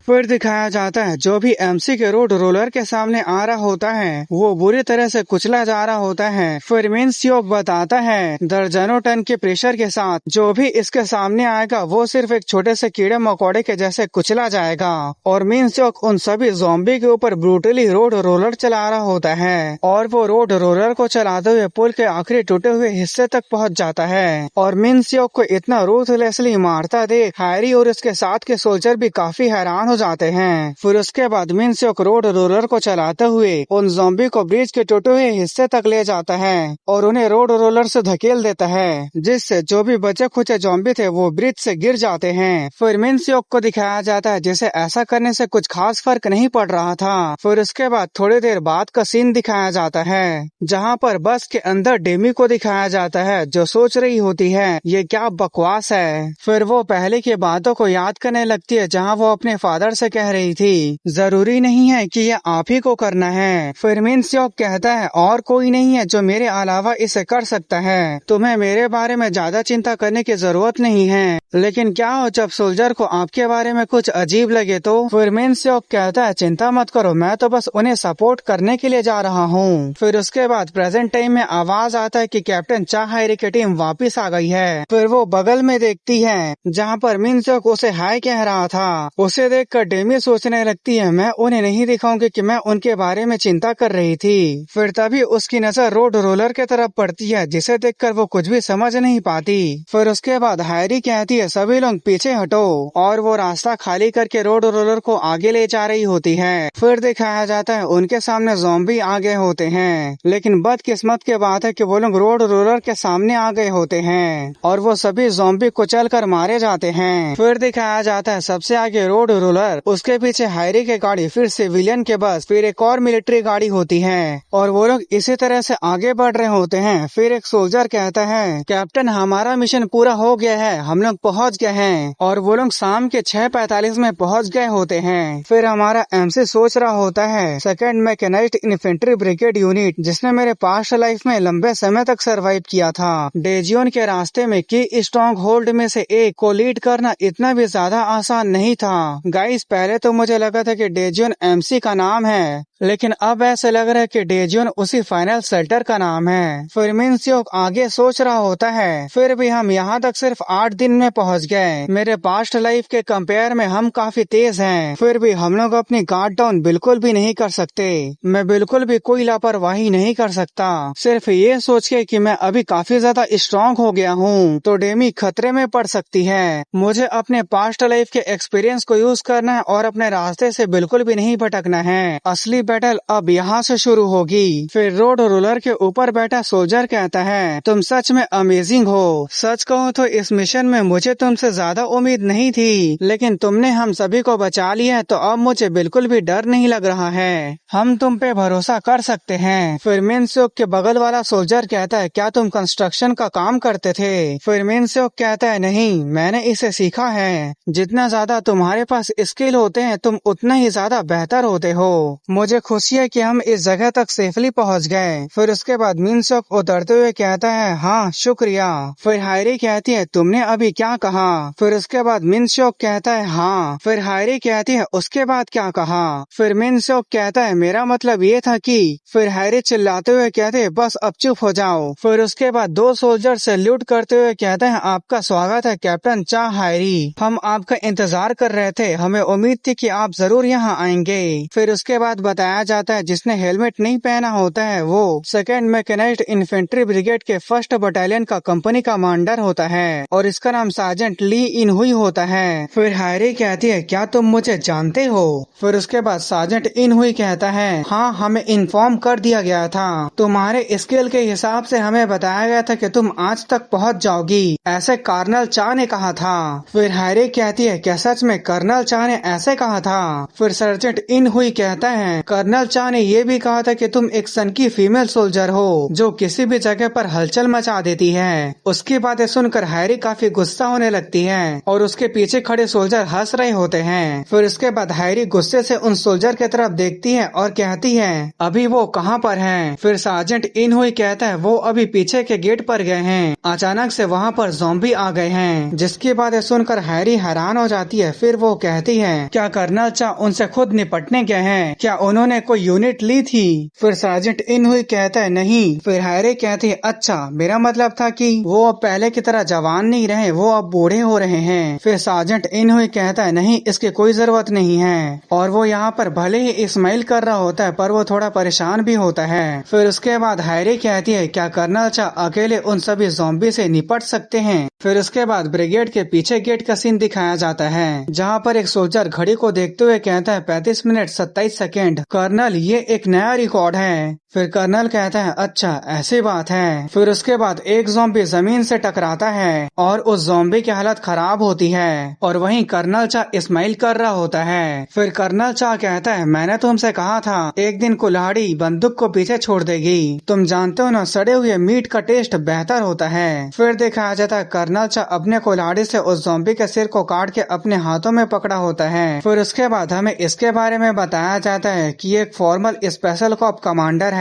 फिर दिखाया जाता है जो भी एमसी के रोड रोलर के सामने आ रहा होता है वो बुरी तरह से कुचला जा रहा होता है। फिर मिन सियोक बताता है दर्जनों टन के प्रेशर के साथ जो भी इसके सामने आएगा वो सिर्फ एक छोटे से कीड़े मकोड़े के जैसे कुचला जाएगा। और मिन सियोक उन सभी ज़ॉम्बी के ऊपर ब्रूटली रोड रोलर चला रहा होता है और वो रोड रोलर को चलाते हुए पुल के आखिरी टूटे हुए हिस्से तक पहुंच जाता है। और मिन सियोक को इतना रूथलेसली मारता देख हैरी और उसके साथ के सोल्जर भी काफी हैरान हो जाते हैं। फिर उसके बाद मिन सियोक रोड रोलर को चलाते हुए उन ज़ॉम्बी को ब्रिज के टूटे हुए हिस्से तक ले जाता है और उन्हें रोड रोलर से धकेल देता है जिससे जो भी बचे खुचे ज़ॉम्बी थे वो ब्रिज से गिर जाते हैं। फिर मिन सियोक को दिखाया जाता है जिसे ऐसा करने से कुछ खास फर्क नहीं पड़ रहा था। फिर उसके बाद थोड़ी देर बाद का सीन दिखाया जाता है जहाँ पर बस के अंदर डेमी को दिखाया जाता है जो सोच रही होती है ये क्या बकवास है। फिर वो पहले की बातों को याद करने लगती है जहाँ वो अपने फादर से कह रही थी जरूरी नहीं है कि ये आप ही को करना है। फिर मिन सियोक कहता है और कोई नहीं है जो मेरे अलावा इसे कर सकता है, तुम्हें मेरे बारे में ज्यादा चिंता करने की जरूरत नहीं है। लेकिन क्या हो जब सोल्जर को आपके बारे में कुछ अजीब लगे तो? फिर मिन सियोक कहता है चिंता मत करो, मैं तो बस उन्हें सपोर्ट करने के लिए जा रहा हूँ। फिर उसके बाद प्रेजेंट टाइम में आवाज आता है कि कैप्टन चा हायरी की टीम वापिस आ गई है। फिर वो बगल में देखती है जहाँ पर मिन सियोक उसे हाय कह रहा था। उसे देखकर डेमी सोचने लगती है मैं उन्हें नहीं दिखाऊंगी कि मैं उनके बारे में चिंता कर रही थी। फिर तभी उसकी नजर रोड रोलर के तरफ पड़ती है जिसे देखकर वो कुछ भी समझ नहीं पाती। फिर उसके बाद हायरी कहती है सभी लोग पीछे हटो और वो रास्ता खाली करके रोड रोलर को आगे ले जा रही होती है। फिर दिखाया जाता है उनके सामने ज़ॉम्बी आ गए होते हैं लेकिन बदकिस्मत की बात है कि वो लोग रोड रोलर के सामने आ गए होते हैं और वो सभी ज़ॉम्बी कुचल कर मारे जाते हैं। फिर दिखाया जाता है सबसे आगे रोड रोलर, उसके पीछे हायरी की गाड़ी, फिर सिविलियन के बस, फिर एक और मिलिट्री गाड़ी होती है और वो लोग इसी तरह से आगे बढ़ रहे होते हैं। फिर एक सोल्जर कहता है कैप्टन हमारा मिशन पूरा हो गया है, हम लोग पहुँच गए हैं। और वो लोग शाम के 6:45 में पहुँच गए होते हैं। फिर हमारा एमसी सोच रहा होता है second mechanised infantry brigade unit जिसने मेरे पास्ट लाइफ में लंबे समय तक सरवाइव किया था, डेजियन के रास्ते में की स्ट्रॉन्ग होल्ड में से एक को लीड करना इतना भी ज्यादा आसान नहीं था। गाइस पहले तो मुझे लगा था कि डेजियन एमसी का नाम है लेकिन अब ऐसे लग रहा है कि डेजियन उसी फाइनल शेल्टर का नाम है। फिर मिन सियोक आगे सोच रहा होता है फिर भी हम यहाँ तक सिर्फ 8 दिन में पहुँच गए, मेरे पास्ट लाइफ के कंपेयर में हम काफी तेज हैं, फिर भी हम लोग अपनी गार्ड डाउन बिल्कुल भी नहीं कर सकते। मैं बिल्कुल भी कोई लापरवाही नहीं कर सकता सिर्फ ये सोच के कि मैं अभी काफी ज्यादा स्ट्रॉन्ग हो गया हूँ तो डेमी खतरे में पड़ सकती है। मुझे अपने पास्ट लाइफ के एक्सपीरियंस को यूज करना है और अपने रास्ते से बिल्कुल भी नहीं भटकना है। असली बैटल अब यहाँ से शुरू होगी। फिर रोड रोलर के ऊपर बैठा सोल्जर कहता है तुम सच में अमेजिंग हो, सच कहो तो इस मिशन में मुझे तुमसे ज्यादा उम्मीद नहीं थी लेकिन तुमने हम सभी को बचा लिया है तो अब मुझे बिल्कुल भी डर नहीं लग रहा है, हम तुम पे भरोसा कर सकते हैं। फिर मिन सियोक के बगल वाला सोल्जर कहता है क्या तुम कंस्ट्रक्शन का काम करते थे? फिर मिन सियोक कहता है नहीं, मैंने इसे सीखा है, जितना ज्यादा तुम्हारे पास स्किल होते हैं तुम उतना ही ज्यादा बेहतर होते हो। मुझे खुशी है कि हम इस जगह तक सेफली पहुंच गए। फिर उसके बाद मिन सियोक उतरते हुए कहता है हाँ शुक्रिया। फिर हायरी कहती है तुमने अभी क्या कहा? फिर उसके बाद मिन सियोक कहता है हाँ। फिर हायरी कहती है उसके बाद क्या कहा? फिर मिन सियोक कहता है मेरा मतलब ये था कि। फिर हायरी चिल्लाते हुए कहते हैं बस अब चुप हो जाओ। फिर उसके बाद 2 सोल्जर सैल्यूट करते हुए कहते हैं आपका स्वागत है कैप्टन चा हायरी, हम आपका इंतजार कर रहे थे, हमें उम्मीद थी कि आप जरूर यहाँ आएंगे। फिर उसके बाद बताया जाता है जिसने हेलमेट नहीं पहना होता है वो सेकंड मैकेनाइज्ड इन्फेंट्री ब्रिगेड के 1st बटालियन का कंपनी कमांडर होता है और इसका नाम सार्जेंट ली इनहुई होता है। फिर हायरी कहती है क्या तुम मुझे जानते हो? फिर उसके बाद सार्जेंट इनहुई कहता है हाँ हमें इन्फॉर्म कर दिया गया था, तुम्हारे स्किल के हिसाब से हमें बताया गया था कि तुम आज तक पहुँच जाओगी, ऐसे कर्नल चा ने कहा था। फिर हायरी कहती है क्या सच में कर्नल चा ने ऐसे कहा था? फिर सार्जेंट इनहुई कहता है कर्नल चा ने ये भी कहा था कि तुम एक सन की फीमेल सोल्जर हो जो किसी भी जगह पर हलचल मचा देती है। उसकी बातें सुनकर हैरी काफी गुस्सा होने लगती है और उसके पीछे खड़े सोल्जर हंस रहे होते हैं। फिर उसके बाद हैरी गुस्से से उन सोल्जर की तरफ देखती है और कहती है अभी वो कहाँ पर हैं? फिर सार्जेंट इनहुई कहता है वो अभी पीछे के गेट पर गए हैं। अचानक से वहाँ पर ज़ॉम्बी आ गए हैं, जिसकी बातें सुनकर हैरी हैरान हो जाती है। फिर वो कहती है क्या कर्नल चा उनसे खुद निपटने गए हैं? क्या उन्होंने कोई यूनिट ली थी? फिर सार्जेंट इनहुई कहता है नहीं। फिर हैरी कहती है अच्छा, मेरा मतलब था कि वो अब पहले की तरह जवान नहीं रहे, वो अब बूढ़े हो रहे हैं। फिर सार्जेंट इनहुई कहता है नहीं, इसकी कोई जरूरत नहीं है। और वो यहाँ पर भले ही इस्माइल कर रहा होता है पर वो थोड़ा परेशान भी होता है। फिर उसके बाद हैरी कहती है क्या कर्नल चा अकेले उन सभी ज़ॉम्बी से निपट सकते हैं? फिर उसके बाद ब्रिगेड के पीछे गेट का सीन दिखाया जाता है, जहाँ पर एक सोल्जर घड़ी को देखते हुए कहता है 35 मिनट 27 सेकेंड। कर्नल ये एक नया रिकॉर्ड है। फिर कर्नल कहता है अच्छा ऐसी बात है। फिर उसके बाद एक ज़ॉम्बी जमीन से टकराता है और उस ज़ॉम्बी की हालत खराब होती है और वहीं कर्नल चा इस्माइल कर रहा होता है। फिर कर्नल चा कहता है मैंने तुमसे कहा था एक दिन कुल्हाड़ी बंदूक को पीछे छोड़ देगी। तुम जानते हो ना, सड़े हुए मीट का टेस्ट बेहतर होता है। फिर दिखाया जाता है कर्नल चा अपने कुल्हाड़ी से उस ज़ॉम्बी के सिर को काट के अपने हाथों में पकड़ा होता है। फिर उसके बाद हमें इसके बारे में बताया जाता है कि एक फॉर्मल स्पेशल कॉप कमांडर है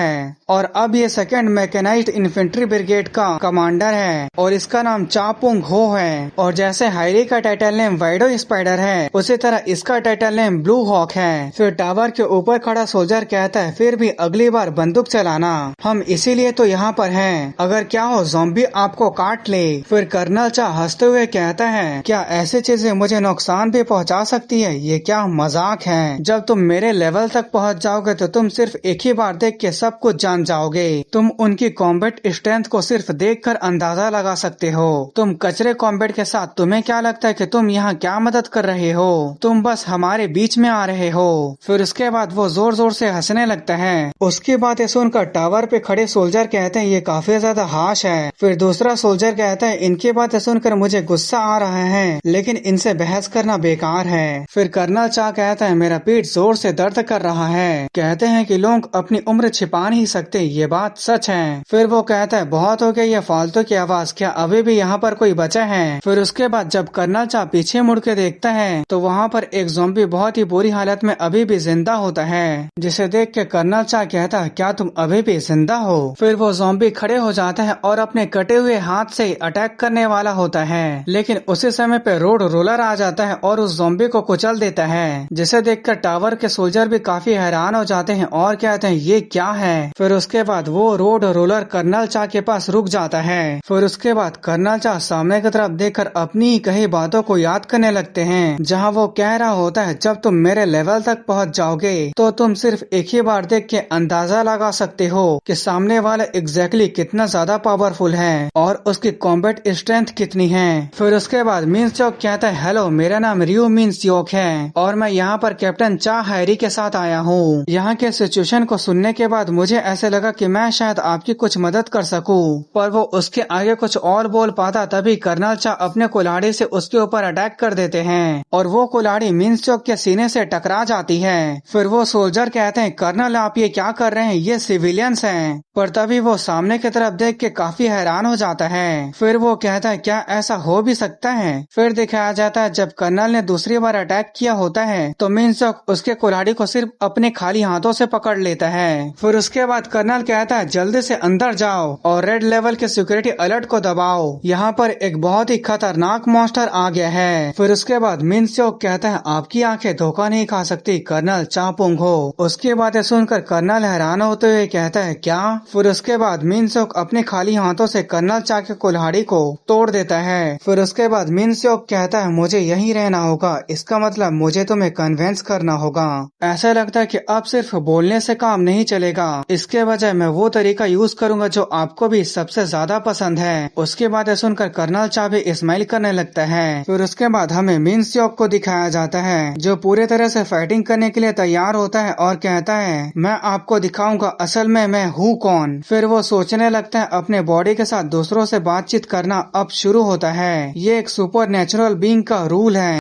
और अब ये सेकंड मैकेनाइज्ड इन्फेंट्री ब्रिगेड का कमांडर है और इसका नाम चापुंग हो है। और जैसे हैरी का टाइटल नेम वाइडो स्पाइडर है, उसी तरह इसका टाइटल नेम ब्लू हॉक है। फिर टावर के ऊपर खड़ा सोल्जर कहता है फिर भी अगली बार बंदूक चलाना, हम इसीलिए तो यहाँ पर हैं, अगर क्या हो ज़ॉम्बी आपको काट ले। फिर कर्नल चा हंसते हुए कहता है क्या ऐसी चीजें मुझे नुकसान भी पहुँचा सकती है? ये क्या मजाक है? जब तुम मेरे लेवल तक पहुँच जाओगे तो तुम सिर्फ एक ही बार देख के सब कुछ जान जाओगे। तुम उनकी कॉम्बैट स्ट्रेंथ को सिर्फ देखकर अंदाजा लगा सकते हो। तुम कचरे कॉम्बैट के साथ तुम्हें क्या लगता है कि तुम यहाँ क्या मदद कर रहे हो? तुम बस हमारे बीच में आ रहे हो। फिर उसके बाद वो जोर जोर से हंसने लगता है। उसकी बातें सुनकर टावर पे खड़े सोल्जर कहते हैं ये काफी ज्यादा हाश है। फिर दूसरा सोल्जर कहता है इनकी बातें सुनकर मुझे गुस्सा आ रहा है, लेकिन इनसे बहस करना बेकार है। फिर कर्नल चा कहता है मेरा पीठ जोर से दर्द कर रहा है। कहते हैं कि लोग अपनी उम्र छिपा नहीं सकते, ये बात सच है। फिर वो कहता है बहुत हो गया ये फालतू की आवाज, क्या अभी भी यहाँ पर कोई बचा है? फिर उसके बाद जब कर्नल चा पीछे मुड़ के देखता है तो वहाँ पर एक ज़ॉम्बी बहुत ही बुरी हालत में अभी भी जिंदा होता है, जिसे देख के कर्नल चा कहता है क्या तुम अभी भी जिंदा हो? फिर वो ज़ॉम्बी खड़े हो जाता है और अपने कटे हुए हाथ से अटैक करने वाला होता है, लेकिन उसी समय पे रोड रोलर आ जाता है और उस ज़ॉम्बी को कुचल देता है, जिसे देखकर टावर के सोल्जर भी काफी हैरान हो जाते हैं और कहते हैं ये क्या है? फिर उसके बाद वो रोड रोलर कर्नल चा के पास रुक जाता है। फिर उसके बाद कर्नल चा सामने की तरफ देखकर अपनी ही कही बातों को याद करने लगते हैं, जहाँ वो कह रहा होता है जब तुम मेरे लेवल तक पहुँच जाओगे तो तुम सिर्फ एक ही बार देख के अंदाजा लगा सकते हो कि सामने वाला एग्जैक्टली कितना ज्यादा पावरफुल है और उसकी कॉम्बैट स्ट्रेंथ कितनी है। फिर उसके बाद मिन्स योक कहता है हेलो, मेरा नाम रियो मिन्स योक है और मैं यहाँ पर कैप्टन चा हैरी के साथ आया हूँ। यहाँ के सिचुएशन को सुनने के बाद मुझे ऐसे लगा कि मैं शायद आपकी कुछ मदद कर सकूं, पर वो उसके आगे कुछ और बोल पाता तभी कर्नल चा अपने कुल्हाड़ी से उसके ऊपर अटैक कर देते हैं और वो कुल्हाड़ी मिन्स योक के सीने से टकरा जाती है। फिर वो सोल्जर कहते हैं कर्नल आप ये क्या कर रहे हैं, ये सिविलियंस हैं। पर तभी वो सामने की तरफ देख के काफी हैरान हो जाता है। फिर वो कहता है क्या ऐसा हो भी सकता है? फिर दिखाया जाता है जब कर्नल ने दूसरी बार अटैक किया होता है तो मिन्स योक उसके कुल्हाड़ी को सिर्फ अपने खाली हाथों से पकड़ लेता है। फिर उसके बाद कर्नल कहता है जल्दी से अंदर जाओ और रेड लेवल के सिक्योरिटी अलर्ट को दबाओ, यहाँ पर एक बहुत ही खतरनाक मॉन्स्टर आ गया है। फिर उसके बाद मिन्स योक कहता है आपकी आंखें धोखा नहीं खा सकती कर्नल चापुंग हो। उसकी बातें सुनकर कर्नल हैरान होते हुए कहता है क्या? फिर उसके बाद मिन्स योक अपने खाली हाथों से कर्नल चा के कुल्हाड़ी को तोड़ देता है। फिर उसके बाद मिन्स योक कहता है मुझे यहीं रहना होगा, इसका मतलब मुझे तुम्हें कन्विंस करना होगा। ऐसा लगता है कि अब सिर्फ बोलने से काम नहीं चलेगा, इसके बजाय मैं वो तरीका यूज करूंगा जो आपको भी सबसे ज्यादा पसंद है। उसके बाद सुनकर कर्नल चा भी स्माइल करने लगता है। फिर उसके बाद हमें मिन्स योक को दिखाया जाता है जो पूरे तरह से फाइटिंग करने के लिए तैयार होता है और कहता है मैं आपको दिखाऊंगा असल में मैं हूँ कौन। फिर वो सोचने लगता है अपने बॉडी के साथ दूसरों से बातचीत करना अब शुरू होता है, ये एक सुपर नेचुरल बीइंग का रूल है।